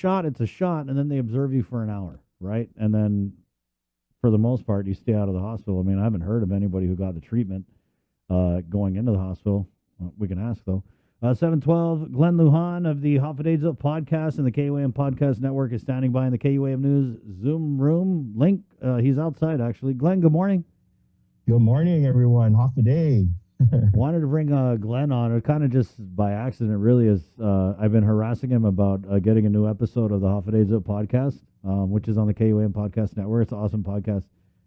shot, it's a shot, and then they observe you for an hour, right? And then for the most part, you stay out of the hospital. I mean, I haven't heard of anybody who got the treatment going into the hospital. We can ask, though. 712, Glenn Lujan of the Hoffa Up podcast and the KUAM Podcast Network is standing by in the KUAM News Zoom room. Link, he's outside, actually. Glenn, good morning. Good morning, everyone. Hoffa Day. Wanted to bring Glenn on. It kind of just by accident, really, is I've been harassing him about getting a new episode of the Hoffa Up podcast, which is on the KUAM Podcast Network. It's an awesome podcast.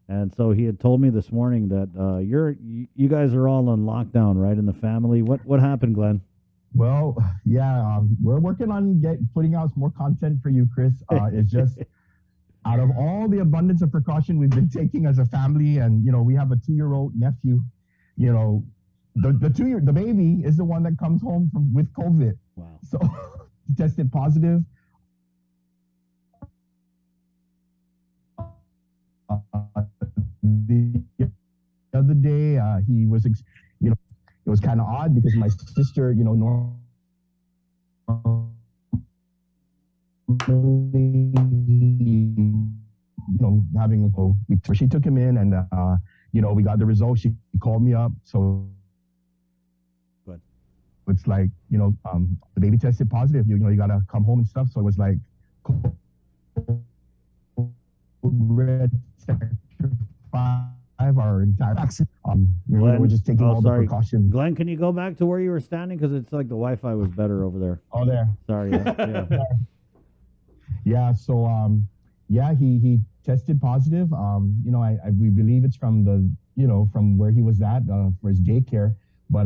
And so he had told me this morning that you guys are all on lockdown, right, in the family. What happened, Glenn? Well, yeah, we're working on putting out more content for you, Chris. It's just out of all the abundance of precaution we've been taking as a family, and we have a 2-year-old nephew. The baby is the one that comes home with COVID. Wow. So he tested positive. The other day, he was, it was kind of odd because my sister, normally, having a go. She took him in, and we got the results. She called me up, so good. It's like the baby tested positive. You gotta come home and stuff. So it was like red sector 5. Our entire vaccine. We're just taking all the precautions. Glenn, can you go back to where you were standing? Because it's like the Wi-Fi was better over there. Oh, there. Sorry. Yeah. Yeah. So, he tested positive. We believe it's from from where he was at for his daycare. But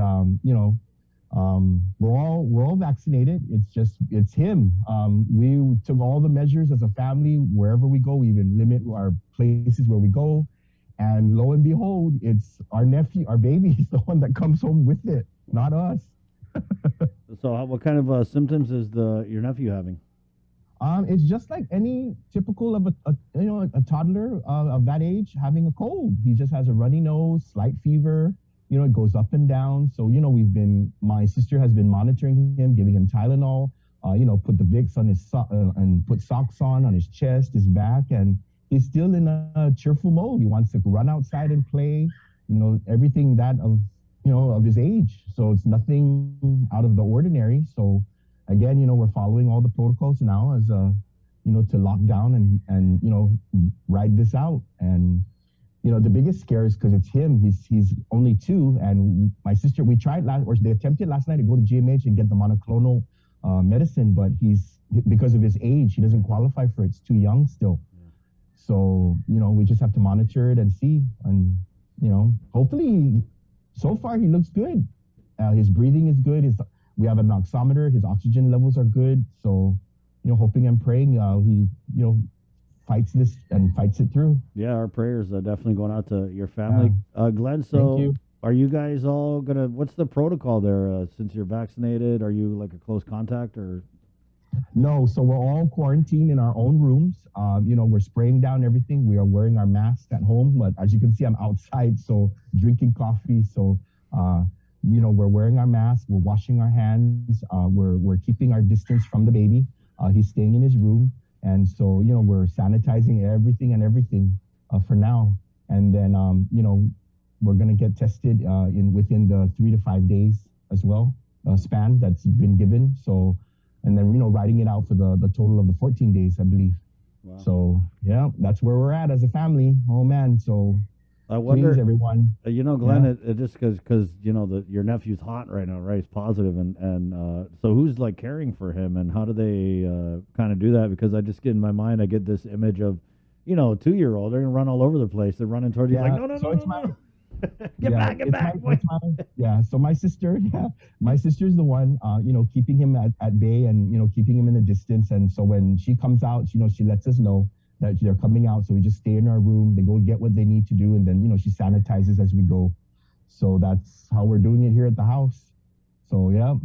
we're all vaccinated. It's him. We took all the measures as a family wherever we go. We even limit our places where we go. And lo and behold, it's our nephew, our baby is the one that comes home with it, not us. So what kind of symptoms is your nephew having? It's just like any typical of a toddler of that age having a cold. He just has a runny nose, slight fever. It goes up and down. So, my sister has been monitoring him, giving him Tylenol, put the Vicks on his and put socks on his chest, his back, and he's still in a cheerful mode. He wants to run outside and play, everything that of his age. So it's nothing out of the ordinary. So again, we're following all the protocols now as to lock down and ride this out. And the biggest scare is because it's him. He's only 2, and my sister. They attempted last night to go to GMH and get the monoclonal medicine, but because of his age, he doesn't qualify for it. It's too young still. So, we just have to monitor it and see. And, hopefully, so far he looks good. His breathing is good. We have an oximeter. His oxygen levels are good. So, hoping and praying he, fights this and fights it through. Yeah, our prayers are definitely going out to your family. Glenn, so are you guys all what's the protocol there? Since you're vaccinated, are you like a close contact or? No, so we're all quarantined in our own rooms. We're spraying down everything. We are wearing our masks at home, but as you can see, I'm outside, so drinking coffee. So, we're wearing our masks. We're washing our hands. We're keeping our distance from the baby. He's staying in his room, and so we're sanitizing everything for now. And then we're gonna get tested within the 3 to 5 days as well span that's been given. So. And then, riding it out for the total of the 14 days, I believe. Wow. So, yeah, that's where we're at as a family. Oh, man. So, I wonder, please, everyone. Glenn, it just because your nephew's hot right now, right? He's positive. And so who's like caring for him, and how do they kind of do that? Because I just get in my mind, I get this image of, a 2-year-old. They're going to run all over the place. They're running towards you like, no. Get back. So my sister's the one, keeping him at bay and, keeping him in a distance. And so when she comes out, she lets us know that they're coming out. So we just stay in our room. They go get what they need to do. And then, she sanitizes as we go. So that's how we're doing it here at the house. So, yeah.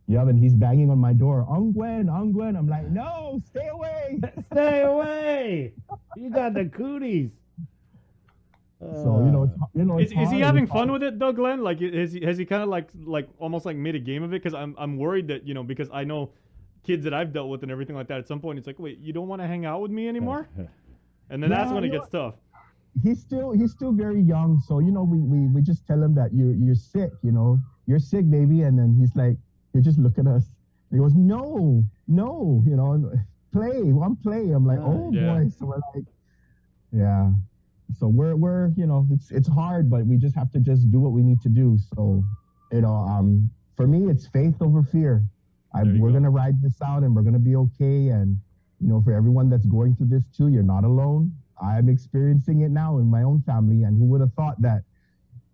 Yeah, and he's banging on my door. Gwen. I'm like, no, stay away. Stay away. You got the cooties. So is he having fun with it though, Glenn? Like, has he kind of like almost like made a game of it? Because I'm worried that because I know kids that I've dealt with and everything like that. At some point, it's like, wait, you don't want to hang out with me anymore? And then that's when it gets tough. He's still very young, so we just tell him that you're sick, you're sick, baby, and then he's like, he just look at us. He goes, no, play, one play. I'm like, oh boy. So we're like, yeah. So we're it's hard, but we just have to just do what we need to do. So for me, it's faith over fear. We're gonna ride this out, and we're gonna be okay. And for everyone that's going through this too, you're not alone. I'm experiencing it now in my own family, and who would have thought that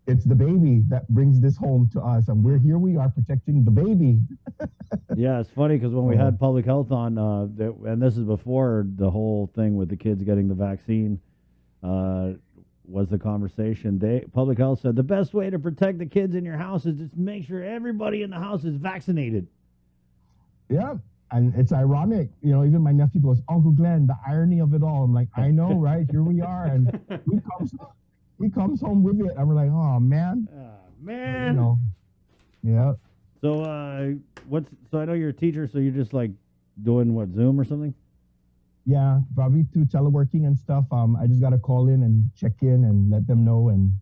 it's the baby that brings this home to us, and we are protecting the baby. Yeah, it's funny because when we had public health on, and this is before the whole thing with the kids getting the vaccine, was the conversation. Public health said the best way to protect the kids in your house is just make sure everybody in the house is vaccinated. Yeah. And it's ironic, even my nephew goes, Uncle Glenn, the irony of it all. I'm like, I know, right? Here we are. And he comes home with it. And we're like, oh, man. Man. Yeah. So, so I know you're a teacher, so you're just like doing what, Zoom or something? Yeah, probably through teleworking and stuff. I just got to call in and check in and let them know. And,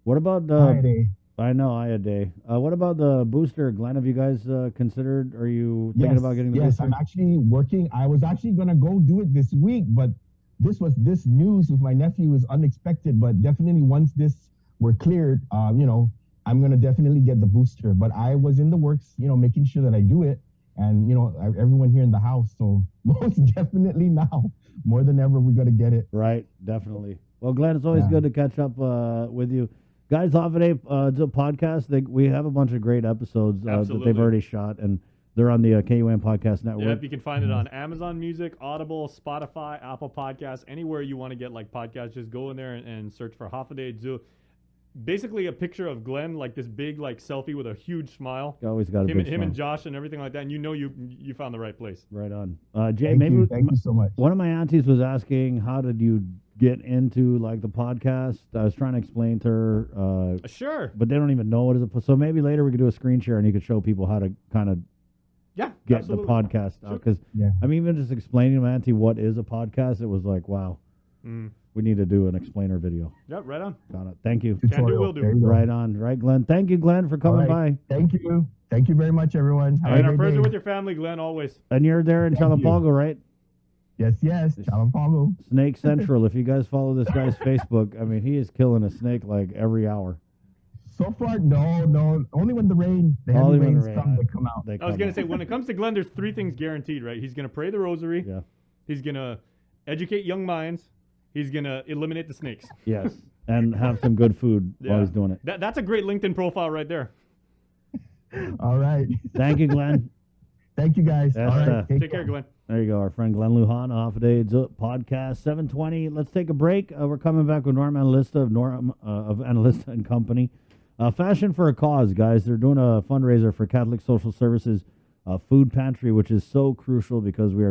What about Friday. I know, I a day. What about the booster, Glenn? Have you guys considered? Are you thinking about getting the booster? Yes, I'm actually working. I was actually going to go do it this week, but this news with my nephew is unexpected. But definitely once we're cleared, I'm going to definitely get the booster. But I was in the works, making sure that I do it. And, everyone here in the house. So most definitely now, more than ever, we're going to get it. Right, definitely. Well, Glenn, it's always good to catch up with you. Guys, off of it's a podcast. We have a bunch of great episodes that they've already shot, and they're on the KUN Podcast Network. Yep, you can find it on Amazon Music, Audible, Spotify, Apple Podcasts, anywhere you want to get like podcasts. Just go in there and search for Hafade Zoo. Basically, a picture of Glenn, like this big like selfie with a huge smile. You always got a big smile. Him and Josh and everything like that, and you found the right place. Right on. Jay, thank you so much. One of my aunties was asking, how did you get into like the podcast? I was trying to explain to her. Sure. But they don't even know what it is. So maybe later we could do a screen share and you could show people how to kind of get the podcast out. Because even just explaining to my auntie what is a podcast, it was like, wow, we need to do an explainer video. Yep, right on. Got it. Thank you. Can do, will do. Right on. Right, Glenn. Thank you, Glenn, for coming by. Thank you. Thank you very much, everyone. And our prayers are with your family, Glenn, always. And you're there in Chalampago, right? Yes, Chalampago. Snake Central. If you guys follow this guy's Facebook, I mean, he is killing a snake like every hour. So far, no. Only when the heavy rains come, they come out. I was going to say, when it comes to Glenn, there's three things guaranteed, right? He's going to pray the rosary. Yeah. He's going to educate young minds. He's going to eliminate the snakes. Yes. And have some good food while he's doing it. That's a great LinkedIn profile right there. All right. Thank you, Glenn. Thank you, guys. All right. Take care, Glenn. There you go. Our friend Glenn Lujan, Off a Day Podcast 720. Let's take a break. We're coming back with Norm Analista of Analista and Company. Fashion for a Cause, guys. They're doing a fundraiser for Catholic Social Services Food Pantry, which is so crucial because we are